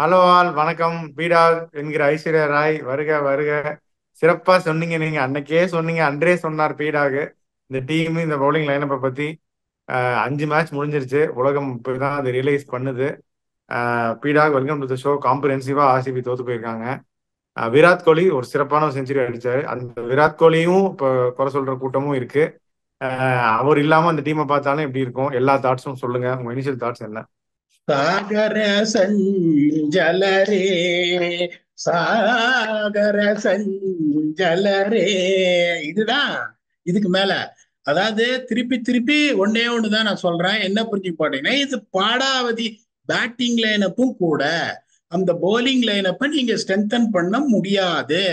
Hello all வணக்கம். பீடா என்கிற ஐஸ்வர்யா ராய் வருக வருக. சிறப்பா சொன்னீங்க. நீங்க அன்னைக்கே சொன்னீங்க, அன்றே சொன்னார் பீடாகு இந்த டீம் இந்த பவுலிங் லைனப்பை பத்தி. 5 மேட்ச் முடிஞ்சிருச்சு, உலகம் இப்பதான் அது ரியலைஸ் பண்ணுது. பீடாக் வெல்கம் டு த ஷோ. காம்ப்ரிஹென்சிவா ஆர்சிபி தோத்து போயிருக்காங்க. விராட் கோலி ஒரு சிறப்பான ஒரு செஞ்சுரி அடிச்சாரு. அந்த விராட் கோலியும் இப்போ குறை சொல்ற கூட்டமும் இருக்கு. அவர் இல்லாம அந்த டீமை பார்த்தாலும் எப்படி இருக்கும்? எல்லா தாட்ஸும் சொல்லுங்க, உங்க இனிஷியல் தாட்ஸ் என்ன? சாகர சஞ்சலரே சாகர சஞ்சலரே. இதுதான் இதுக்கு மேல. அதாவது திருப்பி திருப்பி ஒன்னே ஒண்ணுதான் நான் சொல்றேன். என்ன புரிஞ்சு போட்டீங்கன்னா, இது பாடாவதி பேட்டிங் லைனப்பும் கூட. அந்த போலிங் லைனப்பை நீங்க ஸ்ட்ரென்தன் பண்ண முடியாது.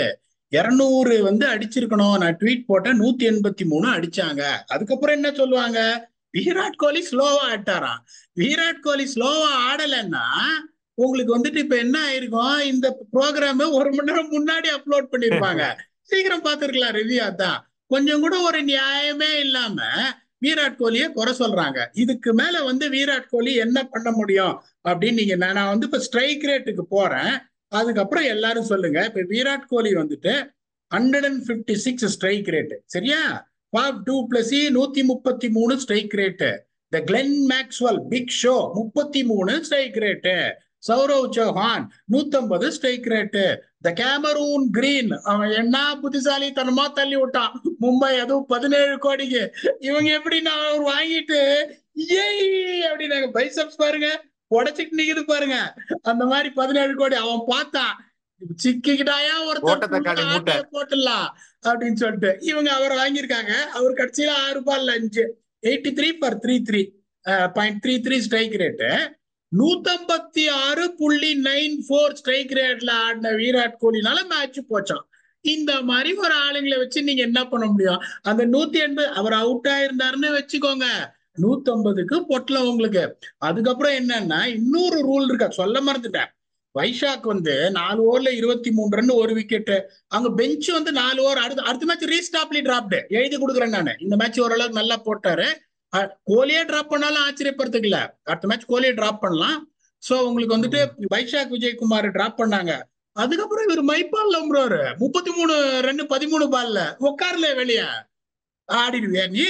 200 அடிச்சிருக்கணும். நான் ட்வீட் போட்டேன், 183 அடிச்சாங்க. அதுக்கப்புறம் என்ன சொல்லுவாங்க? விராட் கோலி ஸ்லோவா ஆட்டாராம். விராட் கோலி ஸ்லோவா ஆடலைன்னா உங்களுக்கு இப்ப என்ன ஆயிருக்கும்? இந்த ப்ரோக்ராம் 1 மணி நேரம் முன்னாடி அப்லோட் பண்ணிருப்பாங்க. சீக்கிரம் பார்த்திருக்கலாம். ரிவ்யூ தான். கொஞ்சம் கூட ஒரு நியாயமே இல்லாம விராட் கோலியை குறை சொல்றாங்க. இதுக்கு மேல விராட் கோலி என்ன பண்ண முடியும் அப்படின்னு நீங்க நான் இப்ப ஸ்ட்ரைக் ரேட்டுக்கு போறேன். அதுக்கப்புறம் எல்லாரும் சொல்லுங்க. இப்ப விராட் கோலி 156 ஸ்ட்ரைக் ரேட், சரியா? Faf du Plessis 133 strike rate. The Glenn Maxwell big show 33 strike rate. Sourav Chauhan 150 strike rate. The Cameron Green அவன் என்ன புத்திசாலித்தனமா தள்ளி விட்டான் மும்பை, அதுவும் 17 கோடிக்கு. இவங்க எப்படி நான் வாங்கிட்டு ஏய் அப்படின்னாங்க. பைசப்ஸ் பாருங்க, உடச்சிட்டு நிக்குது பாருங்க. அந்த மாதிரி 17 கோடி அவன் பார்த்தான். சிக்கிக்கிட்டாயா ஒருத்தன், ஓட்ட புள்ள தக்காளி மூட்டை. ஆட்டைய போட்டுடலாம் அப்படின்னு சொல்லிட்டு இவங்க அவரை வாங்கியிருக்காங்க. அவர் கடைசியில 6 பால் 5, 83 for 33.33 ஸ்ட்ரைக் ரேட்டு. 156.94 ஸ்ட்ரைக் ரேட்ல ஆடின விராட் கோலினால மேட்ச் போச்சான். இந்த மாதிரி ஒரு ஆளுங்களை வச்சு நீங்க என்ன பண்ண முடியும்? அந்த 180 அவர் அவுட் ஆயிருந்தாருன்னு வச்சுக்கோங்க, 150க்கு பொட்டலம் உங்களுக்கு. அதுக்கப்புறம் என்னன்னா, இன்னொரு ரூல் இருக்கா, சொல்ல மறந்துட்டேன். வைஷாக் 4 ஓவர்ல 23 ரன், 1 விக்கெட். அங்க பெஞ்ச் 4 ஓவர். அடுத்த அடுத்த மேட்ச் ரீஸ்டாப்லி டிராப்டு எழுதி கொடுக்குறேன் நான். இந்த மேட்ச் ஓரளவுக்கு நல்லா போட்டாரு. கோலியே டிராப் பண்ணாலும் ஆச்சரியப்படுறதுக்கு இல்ல. அடுத்த மேட்ச் கோலியை டிராப் பண்ணலாம். சோ உங்களுக்கு வைஷாக் விஜயகுமார் டிராப் பண்ணாங்க. அதுக்கப்புறம் இவர் மைப்பால் நம்புறாரு. 33 ரன் 13 பால்ல உட்கார்ல வெளியே. ஆடிடுவியா நீ?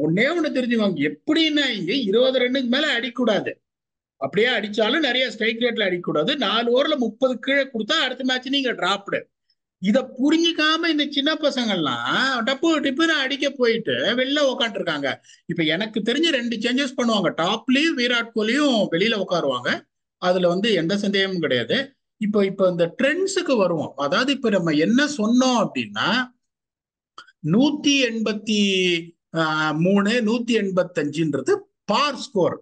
ஒன்னே ஒண்ணு தெரிஞ்சுக்கோங்க, எப்படின்னா இங்க 20 ரன்னுக்கு மேல அடிக்கூடாது. அப்படியே அடிச்சாலும் நிறைய ஸ்ட்ரைக் ரேட்ல அடிக்கக்கூடாது. 4 ஓவர்ல 30 கீழே கொடுத்தா அடுத்த மேட்ச் நீங்க டிராப்டு. இத புரிஞ்சிக்காம இந்த சின்ன பசங்கள்லாம் டப்பு டிப்புன்னு அடிக்க போயிட்டு வெளில உக்காண்டு இருக்காங்க. இப்ப எனக்கு தெரிஞ்சு 2 சேஞ்சஸ் பண்ணுவாங்க. டாப்லயும் விராட் கோலியும் வெளியில உட்காருவாங்க. அதுல எந்த சந்தேகமும் கிடையாது. இப்ப இப்ப இந்த ட்ரெண்ட்ஸுக்கு வருவோம். அதாவது இப்ப நம்ம என்ன சொன்னோம் அப்படின்னா, 183 185ன்றது பார் ஸ்கோர்.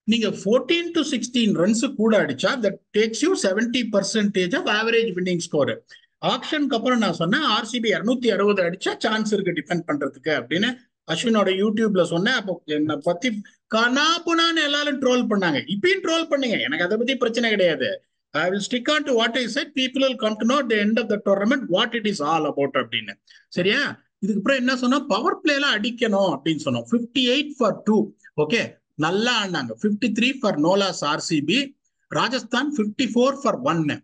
நீங்க 14 to 16 ரன்ஸ் கூட அடிச்சா that takes you 70% of average winning score. ஆக்ஷனுக்கு அப்புறம் நான் சொன்னேன், ஆர்சிபி 260 அடிச்சா சான்ஸ் இருக்கு டிஃபெண்ட் பண்றதுக்கு அப்படின்னு அஸ்வினோட யூடியூப்ல சொன்னேன். அப்போ என்னை பத்தி கனாப்புனான்னு எல்லாரும் ட்ரோல் பண்ணாங்க. இப்பயும் ட்ரோல் பண்ணுங்க, எனக்கு அதை பத்தி பிரச்சனை கிடையாது. I will stick on to what I said. People will come to know the end of the tournament what it is all about அப்படின்னு. சரியா? இதுக்கு அப்புறம் என்ன சொன்னோம்? பவர் பிளேல அடிக்கணும் அப்படின்னு சொன்னோம். 58 for 2. ஓகே, நல்லா ஆடினாங்க. 53 for no loss RCB. Rajasthan 54 for 1.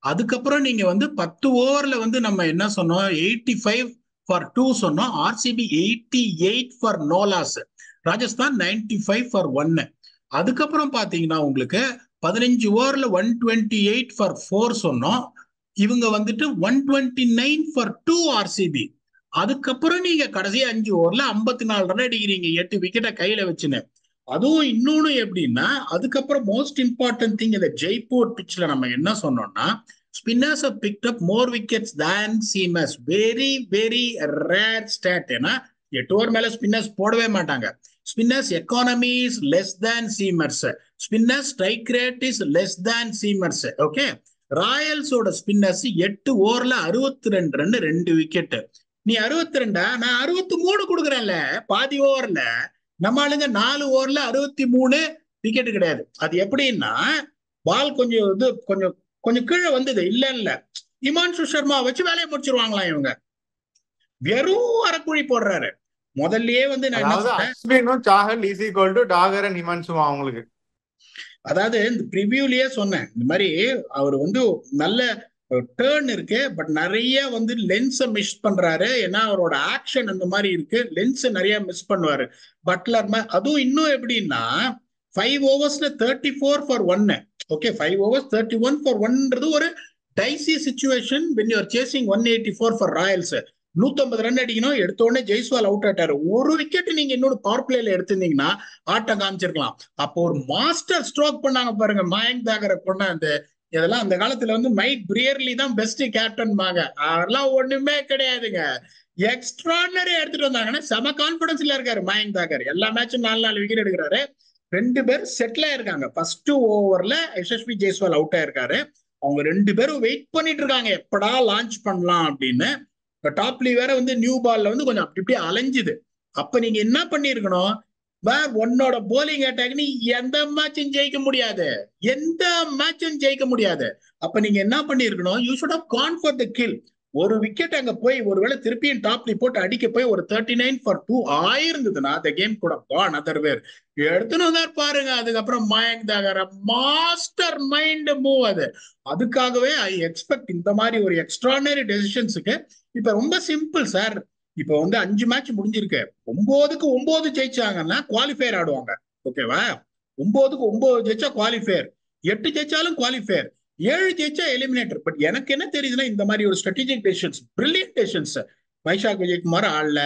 அதுக்கப்புறம் நீங்க 10 ஓவர்ல நம்ம என்ன சொன்னோம்? 85 for 2 சொன்னோம். RCB 88 for no loss. Rajasthan 95 for 1. அதுக்கப்புறம் பாத்தீங்கன்னா உங்களுக்கு 15 ஓவர்ல 128 for 4 சொன்னோம். இவங்க 129 for 2 ஆர்சிபி. அதுக்கப்புறம் நீங்க கடைசி 5 ஓவர்ல 54 ரன் அடிக்கிறீங்க, 8 விக்கெட்டை கையில வச்சுன்னு. அதுவும் இன்னொன்னு எப்படின்னா, அதுக்கப்புறம் மோஸ்ட் இம்பார்ட்டன்ட் திங், இந்த ஜெய்ப்பூர் பிட்ச்ல நம்ம என்ன சொன்னோம்னா, spinners have picked up more wickets than seamers. Very very rare stat. ஏன்னா 8 ஓவர் மேல ஸ்பின்னர்ஸ் போடவே மாட்டாங்க. Spinners economy is less than seamers. Spinners strike rate is less than seamers. Okay, ராயல்ஸோட spinners 8 ஓவர்ல 62 ரன் 2 விக்கெட். நீ 62, நான் 63 கொடுக்குறேன்ல பாதி ஓவர்ல. நம்ம ஆளுங்க 4 ஓவர்ல 63 விக்கெட் கிடையாது. அது எப்படின்னா, பால் கொஞ்சம் கொஞ்சம் கொஞ்சம் கீழே வந்தது இல்ல இல்ல. இமான்ஷு சர்மா வச்சு வேலையை முடிச்சிருவாங்களாம் இவங்க. வெறும் அரைக்குழி போடுறாரு. முதல்லயே நான் என்ன அதாவது சொன்னேன்? அஸ்வினும் Chahal is equal to Dagar and ஹிமான்சுவா அவங்களுக்கு. அதாவது இந்த ப்ரிவியூலயே சொன்னேன், இந்த மாதிரி அவர் வந்து நல்ல டேர்ன் இருக்கு, பட் நிறைய வந்து லென்ஸை மிஸ் பண்றாரு. ஏன்னா அவரோட ஆக்ஷன் அந்த மாதிரி இருக்கு, லென்ஸ் நிறைய மிஸ் பண்ணுவாரு பட்லர். அதுவும் இன்னும் எப்படின்னா 5 ஓவர்ஸ்ல 34 for 1. ஓகே, 5 overs 31 for 1ன்றது ஒரு dicey situation when you are chasing 184 for Royals. 150 run அடிக்கணும், எடுத்த உடனே ஜெய்ஸ்வால் அவுட் ஆட்டாரு. ஒரு விக்கெட் நீங்க இன்னொரு பவர் பிளேல எடுத்திருந்தீங்கன்னா ஆட்டம் காமிச்சிருக்கலாம். அப்போ ஒரு மாஸ்டர் ஸ்ட்ரோக் பண்ணாங்க பாருங்க மயங்க் தாகரை கொண்டாந்து. இதெல்லாம் அந்த காலத்துல வந்து மைக் பிரியர்லி தான் பெஸ்ட் கேப்டன் பாங்க, அதெல்லாம் ஒண்ணுமே கிடையாதுங்க. எக்ஸ்ட்ரானரி எடுத்துட்டு வந்தாங்கன்னா செம கான்பிடன்ஸ்ல இருக்காரு மயங்க் தாகர். எல்லா மேட்சும் 4 விக்கெட் எடுக்கிறாரு. 2 பேர் செட்டில் ஆயிருக்காங்க. ஃபர்ஸ்ட் ஓவர்ல யசஸ்வி ஜெய்ஸ்வால் அவுட் ஆயிருக்காரு. அவங்க 2 பேரும் வெயிட் பண்ணிட்டு இருக்காங்க எப்படா லான்ச் பண்ணலாம் அப்படின்னு. டாப்லி வேற வந்து நியூ பால்ல வந்து கொஞ்சம் அப்படி இப்படி அலைஞ்சுது. அப்ப நீங்க என்ன பண்ணிருக்கணும், வேற உன்னோட போலிங் அட்டாக் நீ எந்த மேட்சும் ஜெயிக்க முடியாது, எந்த மேட்சும் ஜெயிக்க முடியாது. அப்ப நீங்க என்ன பண்ணிருக்கணும், you should have gone for the kill. ஒரு விக்கெட் அங்க போய் ஒருவேளை திருப்பியும் டாப்லி போட்டு அடிக்க போய் ஒரு 39 for 2 ஆயிருந்ததுன்னா அந்த கேம் கூட கான் அதர் வேர். எடுத்துன்னு தான் பாருங்க. அதுக்கப்புறம் Mayank Daguerre master mind move அது. அதுக்காகவே ஐ எக்ஸ்பெக்ட் இந்த மாதிரி ஒரு எக்ஸ்ட்ரானரி டெசிஷன்ஸுக்கு. இப்ப ரொம்ப சிம்பிள் சார். இப்ப வந்து 5 மேட்ச் முடிஞ்சிருக்கு. 9க்கு 9 ஜெயிச்சாங்கன்னா குவாலிஃபயர் ஆடுவாங்க. ஓகேவா? 9க்கு 9 ஜெயிச்சா குவாலிஃபயர், 8 ஜெயிச்சாலும் குவாலிஃபயர், 7 ஜெயிச்சா எலிமினேட்டர். பட் எனக்கு என்ன தெரியுதுன்னா இந்த மாதிரி ஒரு strategic decisions, brilliant decisions. Vyshak Vijaykumar ஆடல,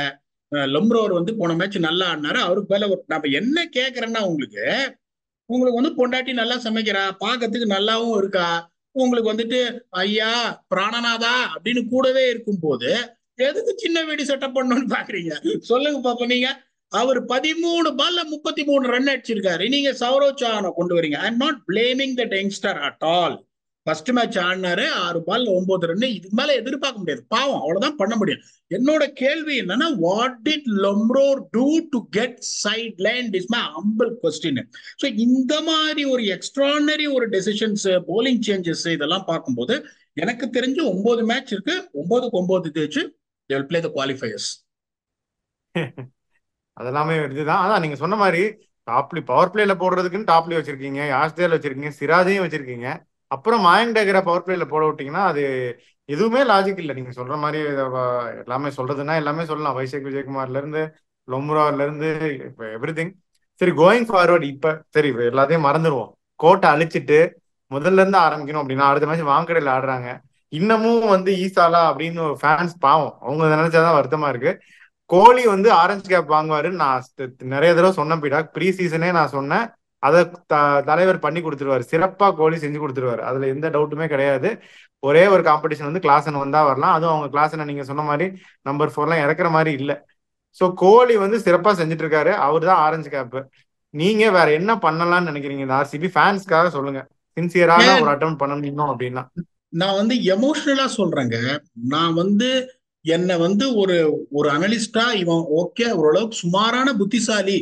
லம்ரோர் வந்து போன மேட்ச் நல்லா ஆடினாரு. அவருக்கு மேல நம்ம என்ன கேக்குறேன்னா, உங்களுக்கு வந்து பொண்டாட்டி நல்லா சமைக்கிறா, பாக்கிறதுக்கு நல்லாவும் இருக்கா, உங்களுக்கு வந்துட்டு ஐயா பிராணநாதா அப்படின்னு கூடவே இருக்கும் போது எதுக்கு சின்ன வீடு செட்டப் பண்ணணும்னு பாக்குறீங்க? சொல்லுங்க பாப்போம். நீங்க அவர் 13 பால்ல 33 ரன் அடிச்சிருக்காரு. நீங்க சௌரவ் சௌஹானை கொண்டு வரீங்க. I am not blaming that youngster at all. First match ஆடினாரு, 6 பால்ல 9 ரன். இதுக்கு மேல எதிர்பார்க்க முடியாது, பாவம், அவ்வளவுதான் பண்ண முடியும். என்னோட கேள்வி என்னன்னா, what did Lomror do to get side line is my humble question. So இந்த மாதிரி ஒரு எக்ஸ்ட்ரானரி ஒரு டெசிஷன்ஸ், போலிங் சேஞ்சஸ் இதெல்லாம் பார்க்கும்போது எனக்கு தெரிஞ்சு 9 மேட்ச் இருக்கு, 9க்கு 9 ஜெயிச்சு they will play the qualifiers. அதெல்லாமே இதுதான். அதான் நீங்க சொன்ன மாதிரி டாப்லி பவர் பிளேல போடுறதுக்குன்னு டாப்லி வச்சிருக்கீங்க, யாஸ்தேல் வச்சிருக்கீங்க, சிராஜையும் வச்சிருக்கீங்க. அப்புறம் மயங்க் தாகரை பவர் பிளேல போட விட்டீங்கன்னா அது எதுவுமே லாஜிக் இல்லை. நீங்க சொல்ற மாதிரி எல்லாமே சொல்றதுன்னா எல்லாமே சொல்லலாம். வைஷாக் விஜயகுமார்ல இருந்து லொம்ரால இருந்து எவ்ரி திங். சரி, கோயிங் ஃபார்வர்ட் இப்ப சரி எல்லாத்தையும் மறந்துடுவோம். கோட்டை அழிச்சிட்டு முதல்ல இருந்து ஆரம்பிக்கணும் அப்படின்னா அடுத்த மேட்ச் வாங்கடையில் ஆடுறாங்க. இன்னமும் வந்து ஈசாலா அப்படின்னு ஃபேன்ஸ் பாவம், அவங்க நினைச்சாதான் வருத்தமா இருக்கு. கோலி வந்து ஆரஞ்சு கேப் வாங்குவாருன்னு நான் நிறைய தடவை சொன்னேன். பீடா ப்ரீ சீசனே நான் சொன்னேன். அதை தலைவர் பண்ணி கொடுத்துருவாரு, சிறப்பா கோலி செஞ்சு கொடுத்துருவாரு, அதுல எந்த டவுட்டுமே கிடையாது. ஒரே ஒரு காம்படிஷன் வந்து கிளாசன் வந்தா வரலாம், அதுவும் அவங்க கிளாசனை நீங்க சொன்ன மாதிரி நம்பர் 4 இறக்குற மாதிரி இல்லை. ஸோ கோலி வந்து சிறப்பா செஞ்சுட்டு இருக்காரு, அவர் தான் ஆரஞ்சு கேப். நீங்க வேற என்ன பண்ணலாம்னு நினைக்கிறீங்க இந்த ஆர்சிபி ஃபேன்ஸ்க்காக சொல்லுங்க, சின்சியரான ஒரு அட்டம் பண்ணணும் அப்படின்னா? நான் வந்து எமோஷனலா சொல்றேங்க. நான் வந்து என்ன வந்து ஒரு ஒரு அனலிஸ்டா இவன் ஓகே ஓரளவுக்கு சுமாரான புத்திசாலி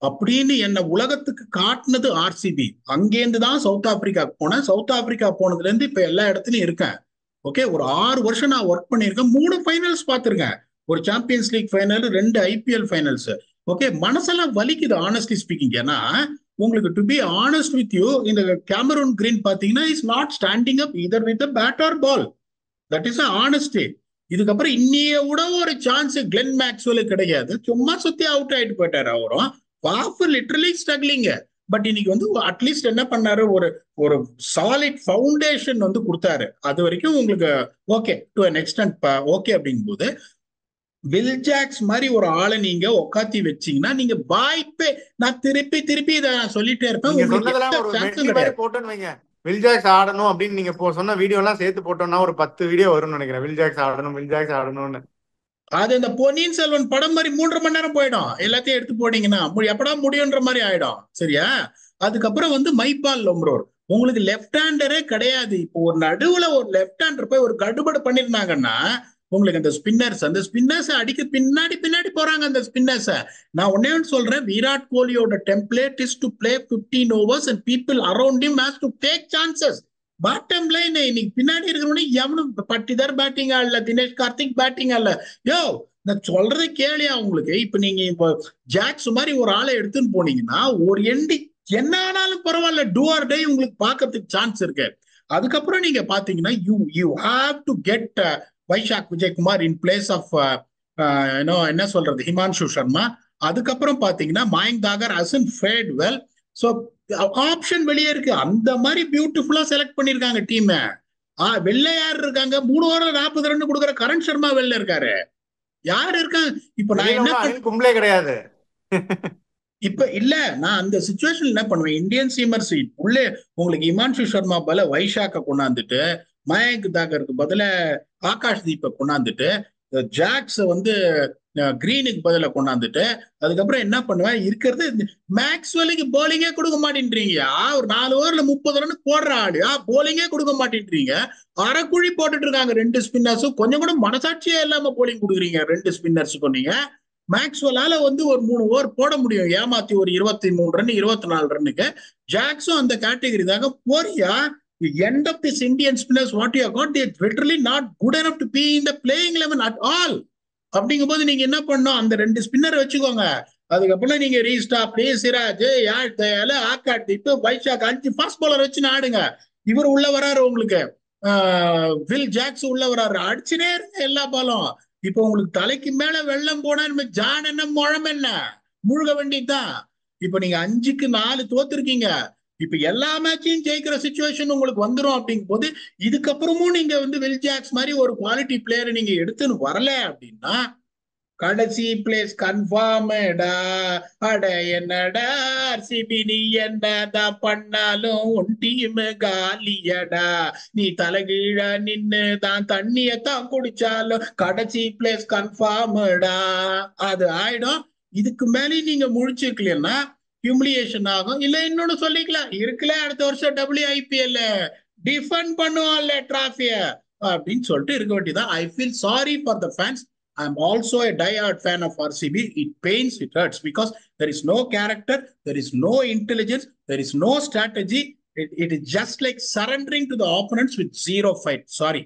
அப்படின்னு என்ன உலகத்துக்கு காட்டினது ஆர்சிபி. அங்கேருந்து தான் சவுத் ஆப்பிரிக்கா போனேன். சவுத் ஆப்பிரிக்கா போனதுல இருந்து இப்ப எல்லா இடத்துலயும் இருக்கேன். ஓகே, ஒரு 6 வருஷம் நான் ஒர்க் பண்ணியிருக்கேன். 3 ஃபைனல்ஸ் பார்த்திருக்கேன், ஒரு champions league final, 2 IPL finals. Okay, மனசெல்லாம் வலிக்குது ஆனஸ்ட்லி ஸ்பீக்கிங். ஏன்னா உங்களுக்கு to be honest with you, இந்த கேமரூன் கிரீன் பாத்தீங்கன்னா is not standing up either with bat or ball. That is honesty. இதுக்கப்புறம் இன்னைய விட ஒரு சான்ஸ் கிளென் மேக்ஸ்வெல் கிடையாது. சும்மா சுத்தி அவுட் ஆயிட்டு போயிட்டாரு அவரும். Puff literally struggling. பட் இன்னைக்கு வந்து அட்லீஸ்ட் என்ன பண்ணாரு, ஒரு ஒரு சாலிட் ஃபவுண்டேஷன் வந்து கொடுத்தாரு. அது வரைக்கும் உங்களுக்கு okay to an extent okay. அப்படிங்கும் போது வில் ஜாக்ஸ் மாதிரி ஒரு ஆளை நீங்க உக்காத்தி வச்சீங்கன்னா நீங்க வாய்ப்பே, நான் திருப்பி திருப்பி இதை சொல்லிட்டே இருப்பேன். வில் ஜாக்ஸ் ஆடணும் அப்படின்னு நீங்க சொன்ன வீடியோ எல்லாம் சேர்த்து போட்டோம்னா ஒரு 10 வீடியோ வரும்னு நினைக்கிறேன். வில் ஜாக்ஸ் ஆடணும், வில் ஜாக்ஸ் ஆடணும்னு. அது இந்த பொன்னியின் செல்வன் படம் மாதிரி 3.5 மணி நேரம் போயிடும். எல்லாத்தையும் எடுத்து போட்டீங்கன்னா எப்படா முடியுன்ற மாதிரி ஆயிடும். சரியா? அதுக்கப்புறம் வந்து மைபால் லொம்ரோர் உங்களுக்கு லெப்ட் ஹேண்டரே கிடையாது. இப்போ ஒரு நடுவுல ஒரு லெப்ட் ஹேண்டர் போய் ஒரு கடுபடு பண்ணிருந்தாங்கன்னா உங்களுக்கு அந்த ஸ்பின்னர்ஸ் அடிக்க பின்னாடி பின்னாடி போறாங்க அந்த ஸ்பின்னர்ஸ். நான் ஒன்னே சொல்றேன், விராட் கோலியோட template is to play 15 overs and people around him has to take chances. Bottom line இன்னைக்கு பின்னாடி இருக்கிறவனே எவனும் பட்டிதர் பேட்டிங் ஆடல, தினேஷ் கார்த்திக் பேட்டிங் ஆடல. யோ, நான் சொல்றதை கேளியா உங்களுக்கு. இப்ப நீங்க இப்போ ஜாக்ஸ் மாதிரி ஒரு ஆளை எடுத்துன்னு போனீங்கன்னா ஒரு எண்டி என்ன ஆனாலும் பரவாயில்ல, டூ ஆர் டை உங்களுக்கு பார்க்கறதுக்கு சான்ஸ் இருக்கு. அதுக்கப்புறம் நீங்க பாத்தீங்கன்னா you you have to get Vaishak Vijayakumar in place of என்ன சொல்றது, ஹிமான்ஷு சர்மா. அதுக்கப்புறம் பாத்தீங்கன்னா Mayank Dagar has fared well. So option வெளியே இருக்கு. அந்த மாதிரி பியூட்டிஃபுல்லா செலக்ட் பண்ணிருக்காங்க டீம். வெளில யார் இருக்காங்க? 3 ஓவர்ல 40 ரன் கொடுக்குற கரண் சர்மா வெளில இருக்காரு. யார் இருக்காங்க? இப்ப நான் என்ன அனில் கும்ப்ளே கிடையாது. இப்ப இல்ல, நான் அந்த சுச்சுவேஷன் என்ன பண்ணுவேன், இந்தியன் சீமர்ஸ் உள்ளே உங்களுக்கு இமான்ஷு சர்மா பதில வைஷாக்க கொண்டாந்துட்டு, மயங்க் தாகருக்கு பதில ஆகாஷ் தீப்பை கொண்டாந்துட்டு, ஜாக்ஸ் வந்து கிரீனுக்கு பதில கொண்டாந்துட்டு, அதுக்கப்புறம் என்ன பண்ணுவேன், இருக்கிறது மேக்ஸ்வெலுக்கு போலிங்கே கொடுக்க மாட்டேன்றீங்க. ஒரு 4 ஓவர்ல 30 ரன் போடுற ஆளு போலிங்கே கொடுக்க மாட்டேன்றீங்க. அரைக்குழி போட்டுட்டு இருக்காங்க 2 ஸ்பின்னர்ஸும். கொஞ்சம் கூட மனசாட்சியே இல்லாம போலிங் கொடுக்குறீங்க 2 ஸ்பின்னர்ஸுக்கும். நீங்க மேக்ஸ்வெல்லால வந்து ஒரு 3 ஓவர் போட முடியும் ஏமாத்தி, ஒரு 23 ரன் 24 ரன்னுக்கு. ஜாக்ஸும் அந்த கேட்டகரி தாங்க. போறியா end of this Indian spinners what you have got, they literally not good enough to be in the playing 11 at all. அப்படிங்கும்போது நீங்க என்ன பண்ணணும், அந்த 2 ஸ்பின்னர் வச்சுக்கோங்க. அதுக்கப்புறம் நீங்க ரீஸ்டாப், சிராஜ், யாழ் தயால, ஆக்காட் தீப்பு, வைஷாக் 5 ஃபாஸ்ட் பவுலர் வச்சு ஆடுங்க. இவர் உள்ள வராரு உங்களுக்கு, வில் ஜாக்ஸ் உள்ள வராரு, அடிச்சுனே இருங்க எல்லா பாலும். இப்ப உங்களுக்கு தலைக்கு மேல வெள்ளம் போனா ஜான் என்ன முழம் என்ன முழுக வேண்டியதுதான். இப்ப நீங்க 5க்கு 4 தோத்துருக்கீங்க. இப்ப எல்லா மேட்சையும் ஜெயிக்கிற சுச்சுவேஷன் உங்களுக்கு வந்துடும். அப்படிங்கும் போது இதுக்கப்புறமும் நீங்க வந்து வில் ஜாக்ஸ் மாதிரி ஒரு குவாலிட்டி பிளேயரை நீங்க எடுத்துன்னு வரல அப்படின்னா கடைசி பிளேஸ் கன்ஃபார்ம்டா. அட என்னடா ஆர்சிபி, நீ என்னதான் பண்ணாலும் உன் டீம் காலியடா. நீ தலைகீழ நின்னு தான் தண்ணியத்தான் குடிச்சாலும் கடைசி பிளேஸ் கன்ஃபார்ம்டா. அது ஆயிடும். இதுக்கு மேலே நீங்க முழிச்சுக்கலன்னா ஹியூமிலியேஷன் ஆகும். இல்ல இன்னொன்னு சொல்லிக்கலாம், இருக்குல்ல அடுத்த வருஷம் WIPL டிஃபெண்ட் பண்ணுவான்ல டிராஃபிய அப்படின்னு சொல்லிட்டு இருக்க வேண்டியதான். I feel sorry for the fans. I'm also a die-hard fan of RCB. It pains, it hurts because there is no character, there is no intelligence, there is no strategy. It is just like surrendering to the opponents with zero fight. Sorry.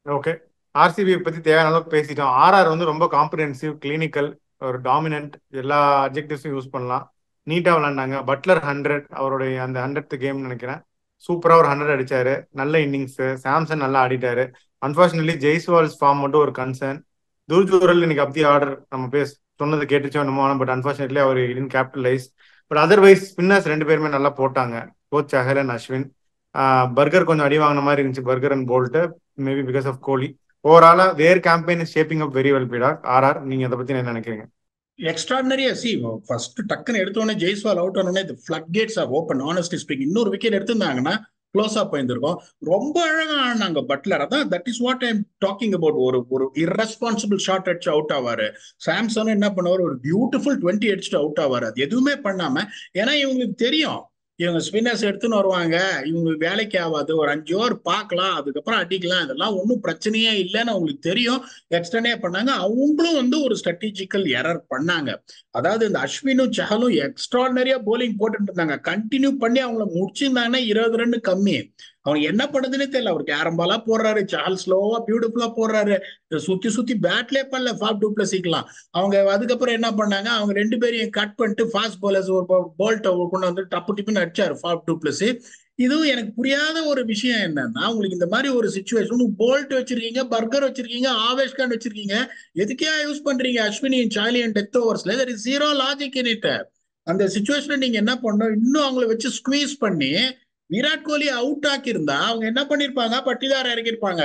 Okay, RCB பத்தி தேவையான அளவுக்கு பேசிட்டோம். RR வந்து ரொம்ப comprehensive, clinical, ஒரு dominant, எல்லா அப்ஜெக்டிவ்ஸும் use பண்ணலாம். நீட்டாக விளாண்டாங்க. பட்லர் 100, அவருடைய அந்த 100th கேம் நினைக்கிறேன், சூப்பராக ஒரு 100 அடிச்சாரு. நல்ல இன்னிங்ஸு. சாம்சன் நல்லா ஆடிட்டாரு. அன்பார்ச்சுனேட்லி ஜெய்ஸ்வால்ஸ் ஃபார்ம் மட்டும் ஒரு கன்சர்ன். துர்ஜூரல் இன்னைக்கு அப்படி ஆர்டர் நம்ம சொன்னது கேட்டுச்சோ என்னமோ, பட் அன்பார்ச்சுனேட்லி அவர் in capitalise. But otherwise spinners 2 பேருமே நல்லா போட்டாங்க, coach Chahal and Ashwin. Burger கொஞ்சம் அடி வாங்கின மாதிரி இருந்துச்சு, Burger and Boult, maybe because of Kohli. ஓவராலா their campaign is shaping up very well பீடா. ஆர்ஆர், நீங்க அதை பத்தி என்ன நினைக்கிறீங்க? எக்ஸ்ட்ராடனரியா சி ஃபர்ஸ்ட் டக்குன்னு எடுத்தோடனே ஜெய்ஸ்வால் அவுட் ஆனோடனே floodgates of open. Honestly speaking, இன்னொரு விக்கெட் எடுத்திருந்தாங்கன்னா க்ளோஸ் ஆஃப் போயிருந்திருக்கும். ரொம்ப அழகா ஆனாங்க பட்லர். அதான் that is what I am talking about. ஒரு இரஸ்பான்சிபிள் ஷாட் அடிச்சு அவுட் ஆவாரு. சாம்சன் என்ன பண்ணுவார், ஒரு பியூட்டிஃபுல் 20 அடிச்சுட்டு அவுட் ஆவாரு. அது எதுவுமே பண்ணாம, ஏன்னா இவங்களுக்கு தெரியும் இவங்க ஸ்பின்னர்ஸ் எடுத்துன்னு வருவாங்க, இவங்க வேலைக்கு ஆகாது, ஒரு 5 ஓவர் பார்க்கலாம், அதுக்கப்புறம் அடிக்கலாம், இதெல்லாம் ஒன்றும் பிரச்சனையே இல்லைன்னு அவங்களுக்கு தெரியும். எக்ஸ்டர்னே பண்ணாங்க. அவங்களும் வந்து ஒரு ஸ்ட்ராட்டஜிக்கல் எரர் பண்ணாங்க. அதாவது இந்த அஸ்வினும் சஹலும் எக்ஸ்ட்ராடனரியா போலிங் போட்டுட்டு இருந்தாங்க. கண்டினியூ பண்ணி அவங்கள முடிச்சிருந்தாங்கன்னா 20 ரன் கம்மி. அவங்க என்ன பண்ணுதுன்னே தெரியல. அவர் கேரம்பாலா போடுறாரு, சஹல் ஸ்லோவா பியூட்டிஃபுல்லா போடுறாரு, சுத்தி சுத்தி பேட்லே பண்ணல ஃபாப் டூ பிளஸிக்கலாம். அவங்க அதுக்கப்புறம் என்ன பண்ணாங்க, அவங்க 2 பேரையும் கட் பண்ணிட்டு ஃபாஸ்ட் பாலர்ஸ் ஒரு போல்ட்டை கொண்டு வந்து டப்பு டிப்புன்னு அடிச்சாரு ஃபாப் டூ பிளஸ். இதுவும் எனக்கு புரியாத ஒரு விஷயம் என்னன்னா, உங்களுக்கு இந்த மாதிரி ஒரு சுச்சுவேஷன், போல்ட் வச்சிருக்கீங்க, பர்கர் வச்சிருக்கீங்க, ஆவேஷ் கான் வச்சிருக்கீங்க, எதுக்கே யூஸ் பண்றீங்க அஸ்வினியும் சாலியும் death ஓவர்ஸ்ல? there is zero logic in it. அந்த சுச்சுவேஷனை நீங்க என்ன பண்ணணும், இன்னும் அவங்களை வச்சு ஸ்குவீஸ் பண்ணி விராட் கோலி அவுட் ஆக்கி இருந்தா அவங்க என்ன பண்ணிருப்பாங்க, பட்டிதார இறக்கிருப்பாங்க.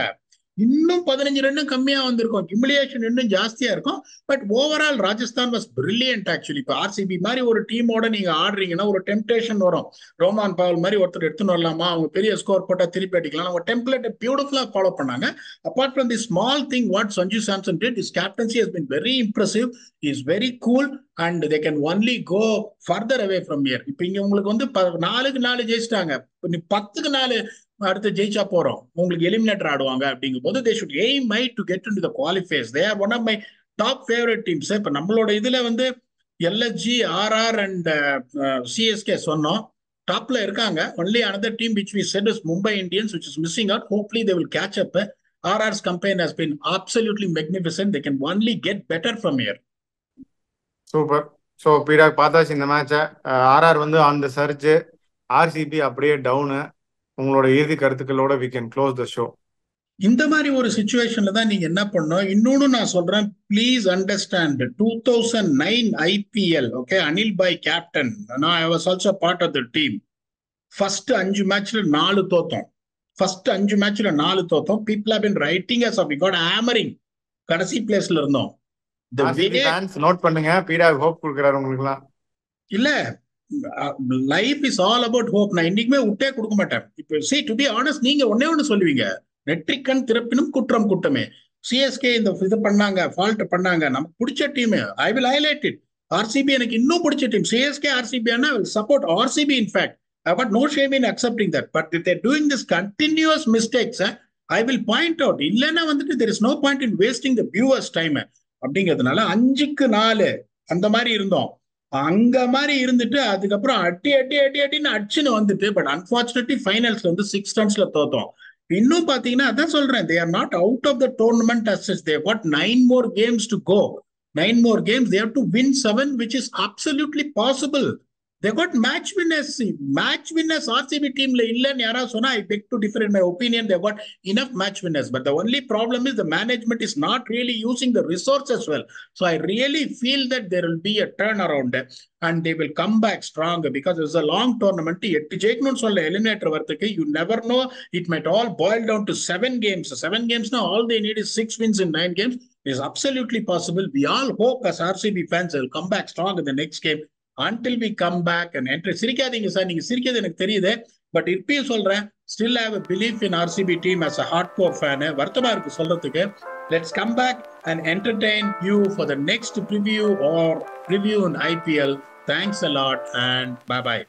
இன்னும் 15 ரன் கம்மியா வந்திருக்கும், ஹியூமிலியேஷன் இன்னும் ஜாஸ்தியா இருக்கும். But overall Rajasthan was brilliant actually. இப்போ ஆர்சிபி மாதிரி ஒரு டீமோட நீங்க ஆடுறீங்கன்னா ஒரு டெம்டேஷன் வரும். ரோமான் பவல் மாதிரி ஒருத்தர் எடுத்துன்னு வரலாமா, அவங்க பெரிய ஸ்கோர் போட்டா திருப்பி அடிக்கலாம். அவங்க டெம்ப்ளேட்டை பியூட்டிஃபுல்லா ஃபாலோ பண்ணாங்க. Apart from the small thing what Sanju Samson did, his captaincy has been very impressive. He is very cool and they can only go further away from here. இப்போ இங்க உங்களுக்கு வந்து 4க்கு 4 ஜெயிச்சிட்டாங்க. 10க்கு 4 அடுத்து ஜெயிச்சா போறோம், உங்களுக்கு எலிமினேட்டர் ஆடுவாங்க. அப்படிங்கும் போது they should aim high to get into the qualifiers. They are one of my top favorite teams. இப்ப நம்மளோட இதுல வந்து LSG, RR and CSK சொன்னோம், டாப்ல இருக்காங்க. only another team which we said is Mumbai Indians, which is missing out. Hopefully they will catch up. RR's campaign has been absolutely magnificent. They can only get better from here. Super. So பீடாக் பார்த்தாச்சு இந்த மேட்சை. RR வந்து on the surge, RCB அப்படியே down. உங்களோட இறுதி கருத்துக்களோட we can close the show. இந்த மாதிரி ஒரு சுச்சுவேஷன்ல தான் நீங்க என்ன பண்ணணும். இன்னொன்னு நான் சொல்றேன், please understand. 2009 IPL, okay, Anil bhai captain, நான் I was also part of the team. First 5 மேட்ச்ல 4 தோத்தோம். ஃபர்ஸ்ட் 5 மேட்ச்ல 4 தோத்தோம். People have been writing us off we got hammering. கடைசி பிளேஸ்ல இருந்தோம். ஆர்சிபி ஃபேன்ஸ் நோட் பண்ணுங்க, பீடாக் ஹோப் கொடுக்குறாரு உங்களுக்குலாம். இல்ல, life is all about hope. நான் இன்னைக்குமே விட்டே கொடுக்க மாட்டேன். இப்போ see to be honest, நீங்க ஒண்ணு சொல்லுவீங்க, நெற்றிக்கண் திறப்பினும் குற்றம் குற்றமே. சிஎஸ்கே இந்த இது பண்ணாங்க, ஃபால்ட் பண்ணாங்க, நமக்கு பிடிச்ச team. I will highlight it. RCB எனக்கு இன்னும் பிடிச்ச டீம். சிஎஸ்கே ஆர்சிபி ஆனா will support RCB. In fact I got no shame in accepting that. But if they're doing this continuous mistakes, I will point out. இல்லைன்னா வந்துட்டு there is no point in wasting the viewers time அப்படிங்கிறதுனால 5க்கு 4 அந்த மாதிரி இருந்தோம். அங்க மாதிரி இருந்துட்டு அதுக்கப்புறம் அட்டின்னு அடிச்சுன்னு வந்துட்டு, பட் அன்பார்ச்சுனேட்லி ஃபைனல்ஸ்ல வந்து 6 ரன்ஸ்ல தோத்தோம். இன்னும் பாத்தீங்கன்னா அதான் சொல்றேன், they are not out of the tournament as such. They have got 9 more games to go. 9 more games. They have to win 7, which is absolutely possible. They got match winners. Match winners RCB team la illan yara sona, I beg to differ in my opinion. They got enough match winners, but the only problem is the management is not really using the resources well. So I really feel that there will be a turnaround and they will come back stronger, because it's a long tournament. 8 ஜெயிக்கணும்னு சொல்ல eliminator வரதுக்கு, you never know, it might all boil down to 7 games. 7 games now, all they need is 6 wins in 9 games. It is absolutely possible. We all hope as RCB fans they will come back strong in the next game. Until we come back and enter. சிரிக்காதீங்க sir, நீங்க சிரிக்கிறது எனக்கு தெரியுது, but இப்பயும் சொல்றேன், still have a belief in RCB team as a hardcore fan. வருத்தமா இருக்கு சொல்றதுக்கு. Let's come back and entertain you for the next preview or review in IPL. Thanks a lot and bye bye.